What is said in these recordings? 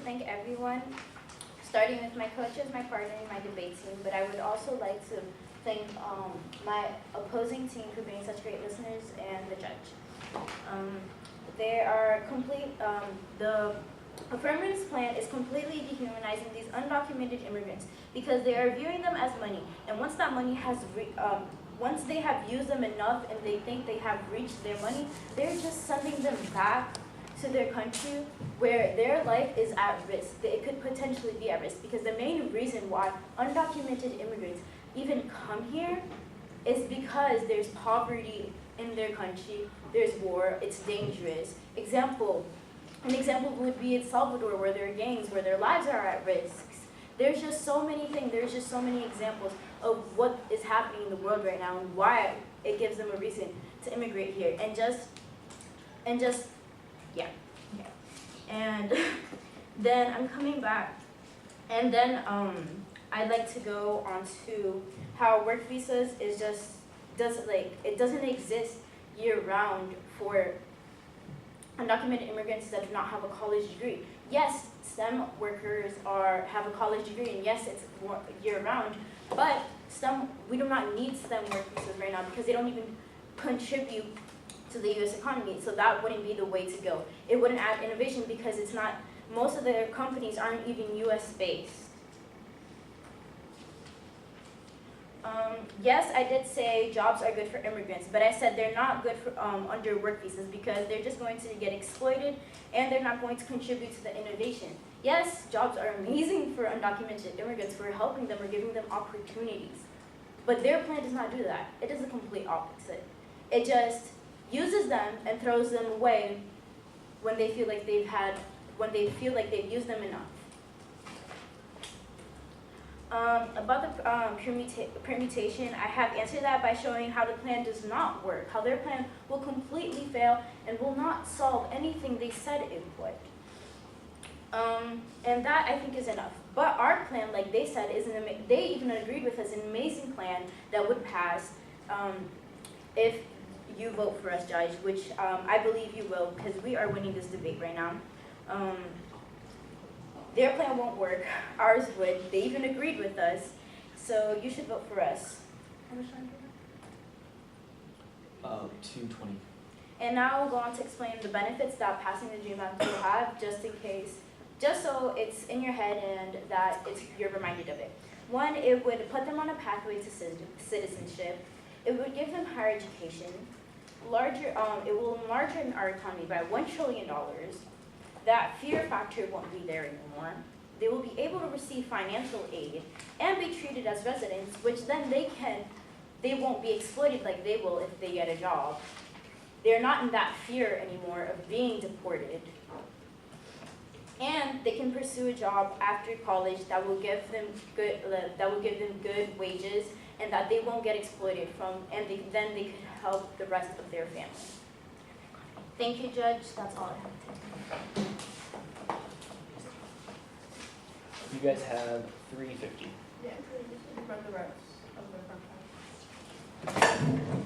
thank everyone, starting with my coaches, my partner, and my debate team, but I would also like to thank my opposing team for being such great listeners and the judge. They are complete, the affirmative plan is completely dehumanizing these undocumented immigrants because they are viewing them as money. And once that money has, once they have used them enough and they think they have reached their money, they're just sending them back to their country where their life is at risk. It could potentially be at risk because the main reason why undocumented immigrants even come here is because there's poverty in their country, there's war, it's dangerous. An example would be in Salvador where there are gangs, where their lives are at risk. There's just so many things, there's just so many examples of what is happening in the world right now and why it gives them a reason to immigrate here. Yeah. And then I'm coming back, and then I'd like to go on to how work visas is it doesn't exist year-round for undocumented immigrants that do not have a college degree. Yes, STEM workers have a college degree, and yes, it's year-round, but we do not need STEM work visas right now because they don't even contribute to the U.S. economy, so that wouldn't be the way to go. It wouldn't add innovation because it's not, most of the companies aren't even U.S. based. Yes, I did say jobs are good for immigrants, but I said they're not good for under work visas because they're just going to get exploited and they're not going to contribute to the innovation. Yes, jobs are amazing for undocumented immigrants. We're helping them, we're giving them opportunities. But their plan does not do that. It does the complete opposite. It just uses them and throws them away when they feel like they've used them enough. About the permutation, I have answered that by showing how the plan does not work, how their plan will completely fail and will not solve anything they said it would. And that I think is enough. But our plan, like they said, they even agreed with us, an amazing plan that would pass if you vote for us, Judge, which I believe you will because we are winning this debate right now. Their plan won't work, ours would. They even agreed with us, so you should vote for us. How much time do you have? 2:20. And now we'll go on to explain the benefits that passing the Dream Act will have, just so it's in your head and that you're reminded of it. One, it would put them on a pathway to citizenship. It would give them higher education. It will enlarge our economy by $1 trillion. That fear factor won't be there anymore. They will be able to receive financial aid and be treated as residents, which then they won't be exploited like they will if they get a job. They're not in that fear anymore of being deported. And they can pursue a job after college that will give them good wages and that they won't get exploited from, and then they could help the rest of their family. Thank you, Judge. That's all I have to say. You guys have 350. Yeah, from the rest of the front side.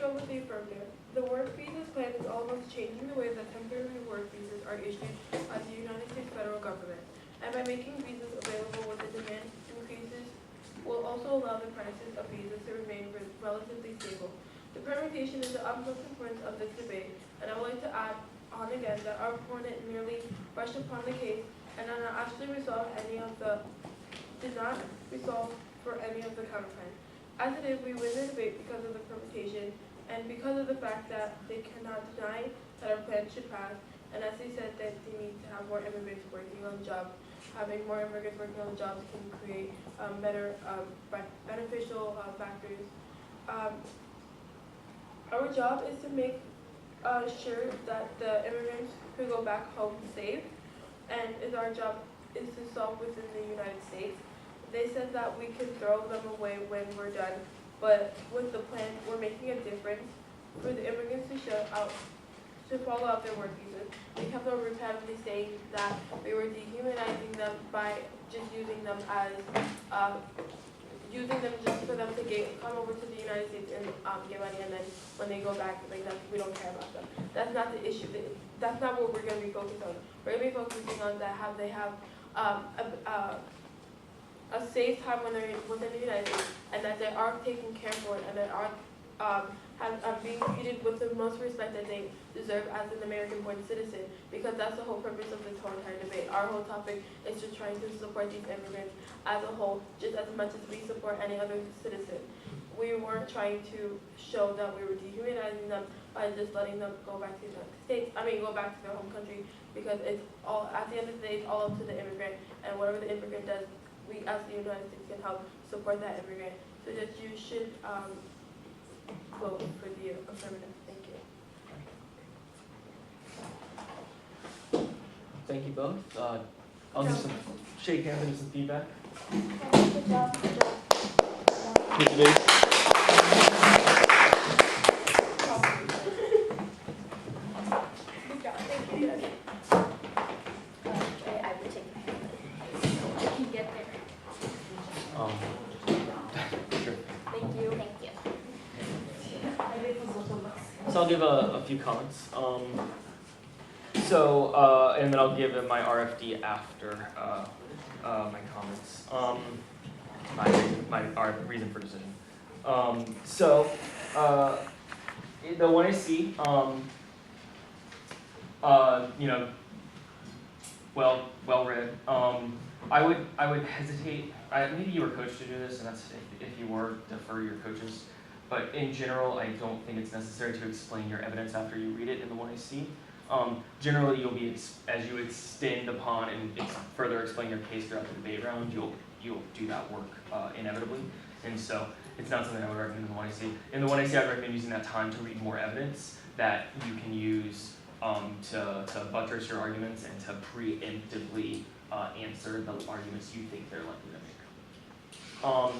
go with the affirmative. The work visas plan is all about changing the way that temporary work visas are issued by the United States federal government, and by making visas available when the demand increases, will also allow the prices of visas to remain relatively stable. The permutation is the utmost importance of this debate, and I would like to add on again that our opponent merely rushed upon the case and did not actually resolve for any of the counterclaims. As it is, we win the debate because of the permutation and because of the fact that they cannot deny that our plan should pass, and as they said that they need to have more immigrants working on jobs. Having more immigrants working on the jobs can create better beneficial factors. Our job is to make sure that the immigrants could go back home safe, and our job is to solve within the United States. They said that we can throw them away when we're done, but with the plan, we're making a difference for the immigrants to follow out their work visas. They kept on repeatedly saying that we were dehumanizing them by just using them just for them to come over to the United States and get money, and then when they go back, like that, we don't care about them. That's not the issue. That's not what we're going to be focused on. We're going to be focusing on that how they have a safe time when they're within the United States, and that they are taken care for, and that are being treated with the most respect that they deserve as an American-born citizen, because that's the whole purpose of this whole entire debate. Our whole topic is just trying to support these immigrants as a whole, just as much as we support any other citizen. We weren't trying to show that we were dehumanizing them by just letting them go back to the United States. Go back to their home country, because it's all, at the end of the day, it's all up to the immigrant, and whatever the immigrant does, we as the United States can help support that immigrant. So that you should vote for the affirmative. Thank you. Thank you both. I'll do some shake hands and do some feedback. Good job. Good job. Good debate. Good job. Thank you. I would take it. You can get there. Sure. Thank you. Thank you. So I'll give a few comments. And then I'll give my RFD after my comments. My reason for decision. The one I see, well read. I would hesitate. Maybe you were coached to do this, and that's if you were, defer your coaches. But in general, I don't think it's necessary to explain your evidence after you read it in the one I see. Generally, you'll be, as you extend upon and further explain your case throughout the debate round, you'll do that work inevitably. And so it's not something I would recommend in the one I see. In the one I see, I'd recommend using that time to read more evidence that you can use to buttress your arguments and to preemptively answer the arguments you think they're likely to make.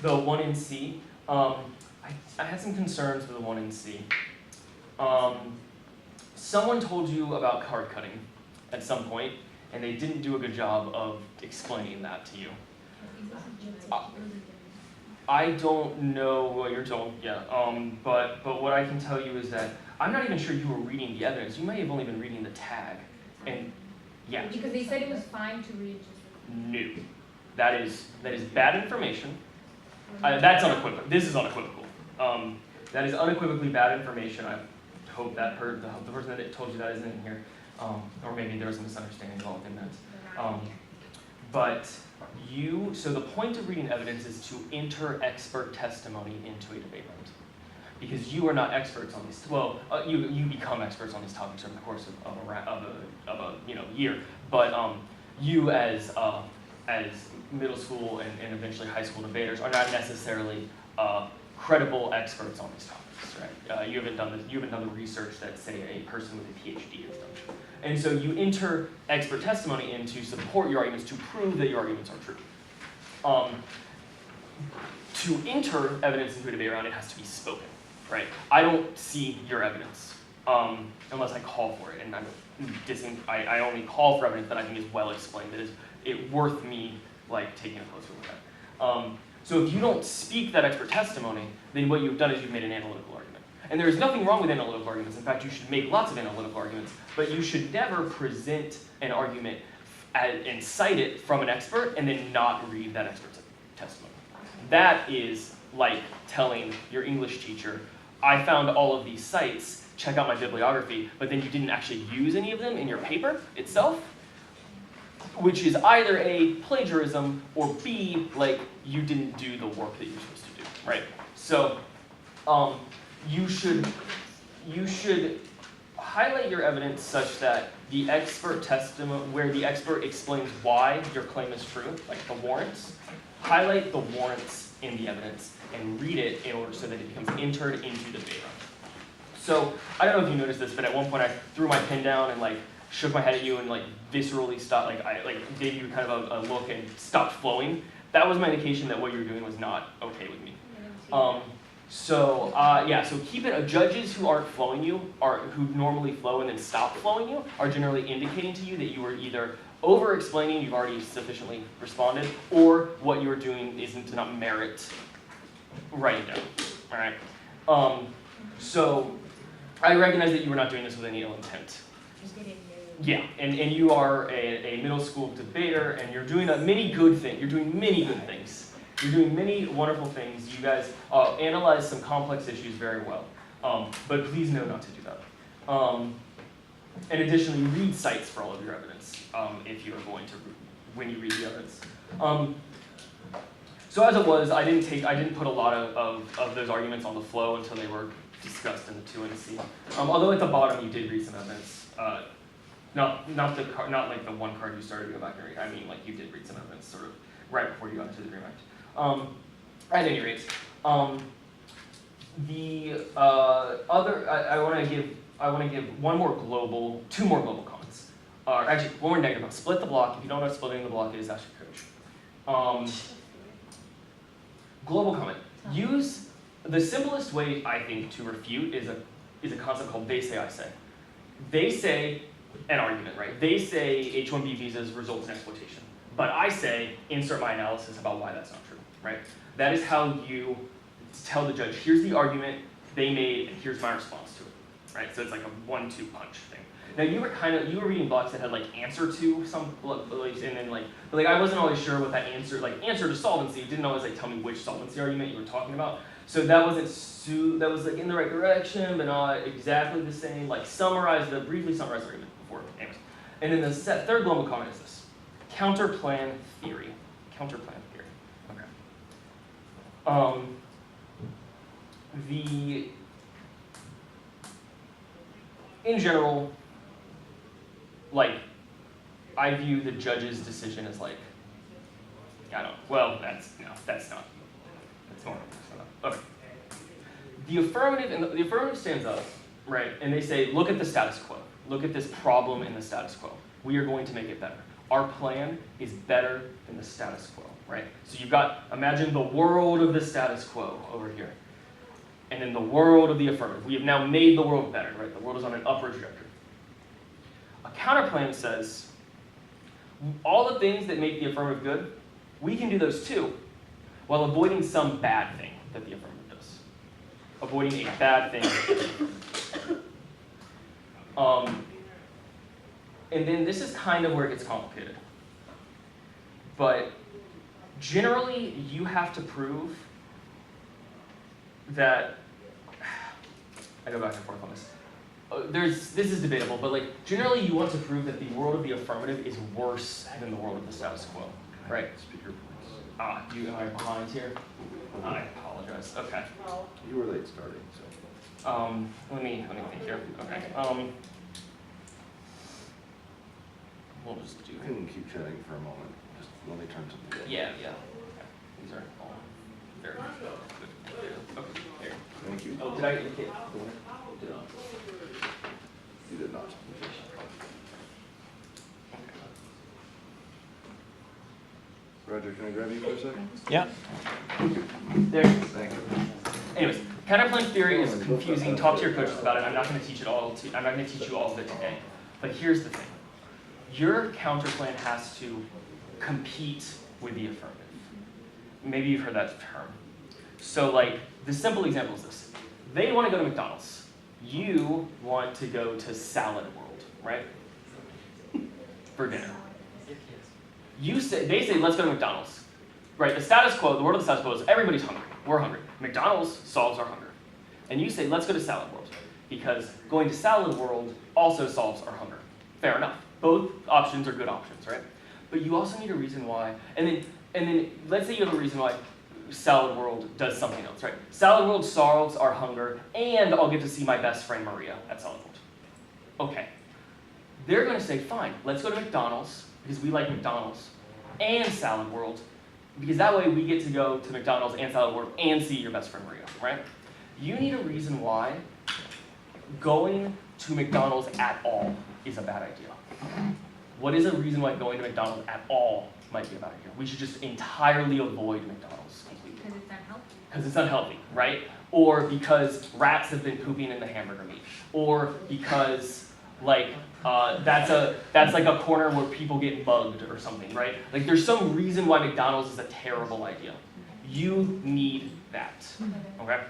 The one in C, I had some concerns with the one in C. Someone told you about card cutting at some point, and they didn't do a good job of explaining that to you. I don't know what you're told, yeah. But what I can tell you is that I'm not even sure you were reading the evidence. You may have only been reading the tag, and yeah. Because they said it was fine to read just. No, that is bad information. That's unequivocal. This is unequivocal. That is unequivocally bad information. I hope that the person that told you that isn't in here, or maybe there was a misunderstanding involved in that. So the point of reading evidence is to enter expert testimony into a debate round, because you are not experts on these. Well, you become experts on these topics over the course of a year, but you as middle school and eventually high school debaters are not necessarily credible experts on these topics, right? You haven't done the research that, say, a person with a PhD has done. And so you enter expert testimony in to support your arguments, to prove that your arguments are true. To enter evidence into a debate round, it has to be spoken, right? I don't see your evidence unless I call for it, and I only call for evidence that I think is well explained, that is worth me taking a closer look at. So if you don't speak that expert testimony, then what you've done is you've made an analytical argument. And there is nothing wrong with analytical arguments. In fact, you should make lots of analytical arguments, but you should never present an argument and cite it from an expert and then not read that expert's testimony. That is like telling your English teacher, I found all of these sites, check out my bibliography, but then you didn't actually use any of them in your paper itself, which is either A, plagiarism, or B, like you didn't do the work that you're supposed to do, right? So you should highlight your evidence such that the expert testimony, where the expert explains why your claim is true, like the warrants, highlight the warrants in the evidence and read it in order so that it becomes entered into the data. So I don't know if you noticed this, but at one point I threw my pen down and like shook my head at you and like viscerally stopped, like I like gave you kind of a look and stopped flowing. That was my indication that what you were doing was not okay with me. So keep it. Judges who aren't flowing you, who normally flow and then stop flowing you, are generally indicating to you that you were either over-explaining, you've already sufficiently responded, or what you're doing does not merit writing down. All right. So I recognize that you were not doing this with any ill intent. Yeah, and you are a middle school debater, and you're doing many good things. You're doing many good things. You're doing many wonderful things. You guys analyze some complex issues very well. But please know not to do that. And additionally, read cites for all of your evidence if you are going to, when you read the evidence. So as it was, I didn't put a lot of those arguments on the flow until they were discussed in the 2 and C. Although at the bottom you did read some evidence. Not like the one card you started to go back and read. I mean, like you did read some evidence sort of right before you got into the Dream Act. At any rate, I want to give two more global comments. Actually, one more negative one. Split the block. If you don't know what splitting the block is, ask your coach. Global comment. Use the simplest way I think to refute is a concept called they say I say. They say an argument, right? They say H-1B visas result in exploitation. But I say, insert my analysis about why that's not true, right? That is how you tell the judge, here's the argument they made, and here's my response to it, right? So it's like a 1-2 punch thing. Now you were reading blocks that had like answer to some, and then like I wasn't always sure what that answer to solvency. It didn't always like tell me which solvency argument you were talking about. So that wasn't that was like in the right direction, but not exactly the same. Like briefly summarize the argument before. Anyways. And then the third global comment is this: counterplan theory. Counterplan theory. Okay. In general, like I view the judge's decision as like, that's not. That's more. Okay. The affirmative stands up, right, and they say, look at the status quo. Look at this problem in the status quo. We are going to make it better. Our plan is better than the status quo, right? So imagine the world of the status quo over here, and then the world of the affirmative. We have now made the world better, right? The world is on an upward trajectory. A counterplan says, all the things that make the affirmative good, we can do those too, while avoiding some bad thing that the affirmative does. Avoiding a bad thing. And then this is kind of where it gets complicated. But generally, you have to prove that, I go back and forth on this. This is debatable, but like generally you want to prove that the world of the affirmative is worse than the world of the status quo, right? Speaker, please. Am I behind here? I apologize. Okay. You were late starting, so. Let me think here. Okay. We'll just do. You can keep chatting for a moment. Just let me turn something on. Yeah. Okay. These are all very good. Okay. Here. Thank you. Oh, did I indicate the winner? Did I? You did not. Roger, can I grab you for a second? Yeah. There. Thank you. Anyways, counterplan theory is confusing. Talk to your coaches about it. I'm not going to teach it all. I'm not going to teach you all of it today. But here's the thing: your counterplan has to compete with the affirmative. maybe you've heard that term. So like, the simple example is this. They want to go to McDonald's. You want to go to Salad World, right? For dinner. They say, let's go to McDonald's. Right, the status quo, the word of the status quo is everybody's hungry. We're hungry. McDonald's solves our hunger. And you say, let's go to Salad World. Because going to Salad World also solves our hunger. Fair enough. Both options are good options, right? But you also need a reason why, and then let's say you have a reason why Salad World does something else, right? Salad World solves our hunger, and I'll get to see my best friend Maria at Salad World. Okay. They're going to say, fine, let's go to McDonald's, because we like McDonald's, and Salad World, because that way we get to go to McDonald's and Salad World and see your best friend Maria, right? You need a reason why going to McDonald's at all is a bad idea. What is a reason why going to McDonald's at all might be a bad idea? We should just entirely avoid McDonald's completely. Because it's unhealthy. Because it's unhealthy, right? Or because rats have been pooping in the hamburger meat. Or because like that's like a corner where people get bugged or something, right? Like there's some reason why McDonald's is a terrible idea. You need that, okay?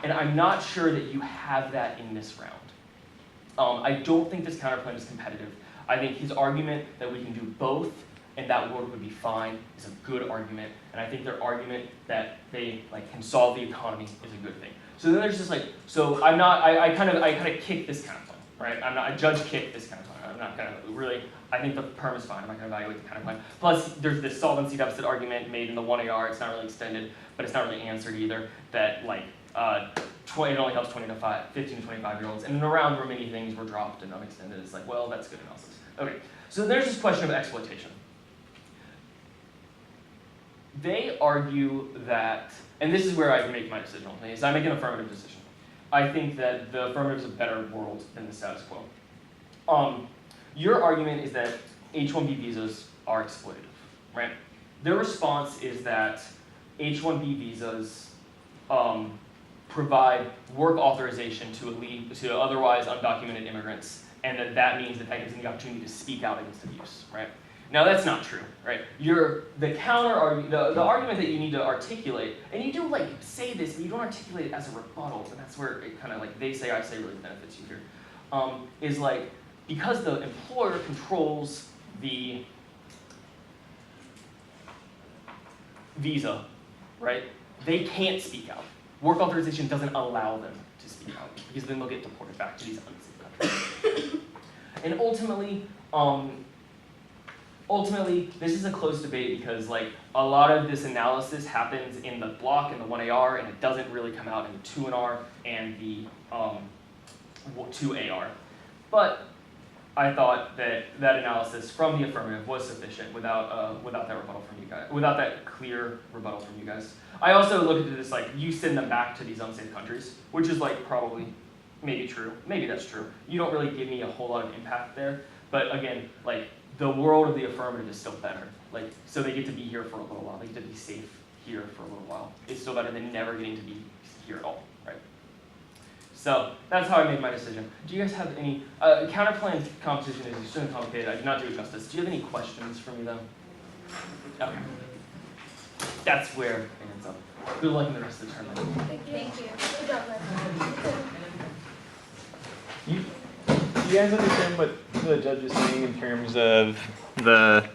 And I'm not sure that you have that in this round. I don't think this counterplan is competitive. I think his argument that we can do both and that world would be fine is a good argument. And I think their argument that they can solve the economy is a good thing. So then there's just so I kind of kick this counterplan, right? I judge kick this counterplan. I'm not gonna really, I think the perm is fine. I'm not gonna evaluate the counterplan. Plus there's this solvency deficit argument made in the 1AR. It's not really extended, but it's not really answered either. That it only helps 15 to 25-year-olds. And in a round where many things were dropped and unextended, it's well, that's good analysis. Okay, so there's this question of exploitation. They argue that, and this is where I make my decision, is I make an affirmative decision. I think that the affirmative is a better world than the status quo. Your argument is that H-1B visas are exploitative, right? Their response is that H-1B visas provide work authorization to otherwise undocumented immigrants, and that means that gives them the opportunity to speak out against abuse, right? Now that's not true, right? The argument that you need to articulate, and you do say this, but you don't articulate it as a rebuttal, and that's where it kind of they say, I say really benefits you here, is because the employer controls the visa, right? They can't speak out. Work authorization doesn't allow them to speak out because then they'll get deported back to these unsafe countries. And ultimately, this is a close debate because a lot of this analysis happens in the block and the 1AR, and it doesn't really come out in the 2NR and the 2AR. But I thought that analysis from the affirmative was sufficient without that rebuttal from you guys, without that clear rebuttal from you guys. I also looked at this you send them back to these unsafe countries, which is probably maybe true. Maybe that's true. You don't really give me a whole lot of impact there. But again, the world of the affirmative is still better. So they get to be here for a little while. They get to be safe here for a little while. It's still better than never getting to be here at all, right? So that's how I made my decision. Do you guys have any, counterplan composition is extremely complicated. I did not do it justice. Do you have any questions for me though? Okay. That's where it ends up. Good luck in the rest of the term. Thank you. Good job, Do you guys understand what the judge is saying in terms of the